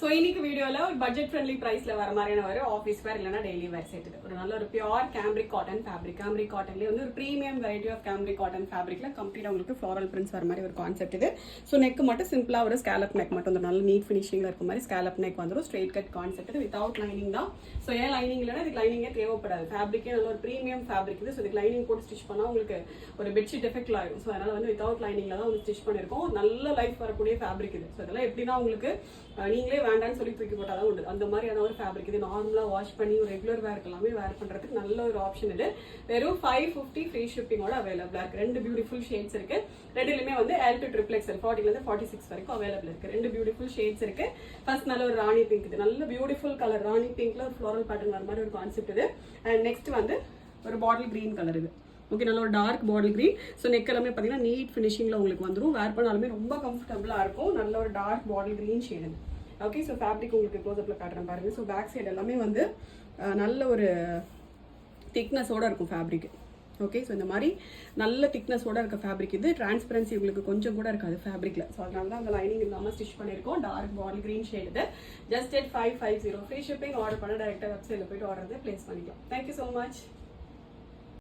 So இன்னைக்கு வீடியோவில் ஒரு பட்ஜெட் ஃப்ரெண்ட்லி ப்ரைஸில் வர மாதிரியான ஒரு ஆஃபீஸ் வேர் இல்லைனா டெய்லி வேர் செட் ஒரு நல்ல ஒரு pure cambric cotton fabric. Cambric காட்டன்லேயே வந்து ஒரு premium variety of cambric cotton ஃபேப்ரிக்கில் கம்ப்ளீட்டாக உங்களுக்கு ஃப்ளாரல் பிரிண்ட்ஸ் வர மாதிரி ஒரு கான்செப்ட் இது. ஸோ நெக் மட்டும் சிம்பிளாக ஒரு ஸ்கேலப் நெக் மட்டும் வந்து நல்ல நீட் ஃபினிஷிங்கில் இருக்க மாதிரி ஸ்கேலப் நெக் வந்துடும். ஸ்ட்ரெயிட் கட் கான்செப்ட் இது வித்தவுட் லைனிங் தான். ஸோ ஏன் லைனிங் இல்லைனா இதுக்கு லைனிங்கே தேவைப்படாது. ஃபேப்ரிக்கே நல்ல ஒரு ப்ரீமியம் ஃபேப்ரிக் இது. ஸோ இதுக்கு லைனிங் போட்டு ஸ்டிச் பண்ணால் உங்களுக்கு ஒரு பெட்ஷீட் எஃபெக்ட் ஆகும். ஸோ அதனால் வந்து வித்தவுட் லைனிங்கில் தான் வந்து ஸ்டிச் பண்ணியிருக்கோம். நல்ல லைஃப் வரக்கூடிய ஃபேப்ரிக் இது. ஸோ இதெல்லாம் எப்படின்னா உங்களுக்கு நீங்களே வேண்டான்னு சொல்லி தூக்கி போட்டால் உண்டு அந்த மாதிரியான ஒரு ஃபேப்ரிக் இது. நார்மலாக வாஷ் பண்ணி ஒரு ரெகுலர் வேர் எல்லாமே வேர் பண்ணுறதுக்கு நல்ல ஒரு ஆப்ஷன் இது. வெறும் 550 ஃப்ரீ ஷிப்பிங்கோட அவைலபிளாக இருக்குது. ரெண்டு பியூட்டிஃபுல் ஷேட்ஸ் இருக்கு. ரெண்டுலையுமே வந்து L to XXL 40 46 வரைக்கும் அவைலபிள் இருக்கு. ரெண்டு பியூட்டிஃபுல் ஷேட்ஸ் இருக்கு. ஃபர்ஸ்ட் நல்ல ஒரு ராணி பிங்க் இது. நல்ல பியூட்டிஃபுல் கலர் ராணி பிங்க்ல ஒரு ஃப்ளோரல் பேட்டர்ன் வர மாதிரி ஒரு கான்செப்ட் இது. அண்ட் நெக்ஸ்ட் வந்து ஒரு பாட்டில் கிரீன் கலர் இது. ஓகே, நல்ல ஒரு dark bottle green. So neck எல்லாமே பார்த்தீங்கன்னா நீட் ஃபினிஷிங்கில் உங்களுக்கு வந்துடும். வேர் பண்ணாலுமே ரொம்ப கம்ஃபர்டபுளாக இருக்கும். நல்ல ஒரு dark bottle green shade. Okay, so fabric உங்களுக்கு க்ளோஸ்அப்பில் காட்டுறேன் பாருங்கள். ஸோ பேக் சைடு எல்லாமே வந்து நல்ல ஒரு திக்னஸோடு இருக்கும் ஃபேப்ரிக். ஓகே, ஸோ இந்த மாதிரி நல்ல திக்னஸோடு இருக்க ஃபேப்ரிக் இது. டிரான்ஸ்பரன்சி உங்களுக்கு கொஞ்சம் கூட இருக்காது ஃபேப்ரிக்கில். ஸோ அதனால தான் அந்த லைனிங் இல்லாமல் ஸ்டிச் பண்ணியிருக்கோம். டார்க் பாட்டில் கிரீன் ஷேடு இது. Just 550 free shipping. ஆர்டர் பண்ண டேரெக்டாக வெப்சைட்டில் போய்ட்டு ஆர்டர் பிளேஸ் பண்ணிக்கலாம். Thank you so much.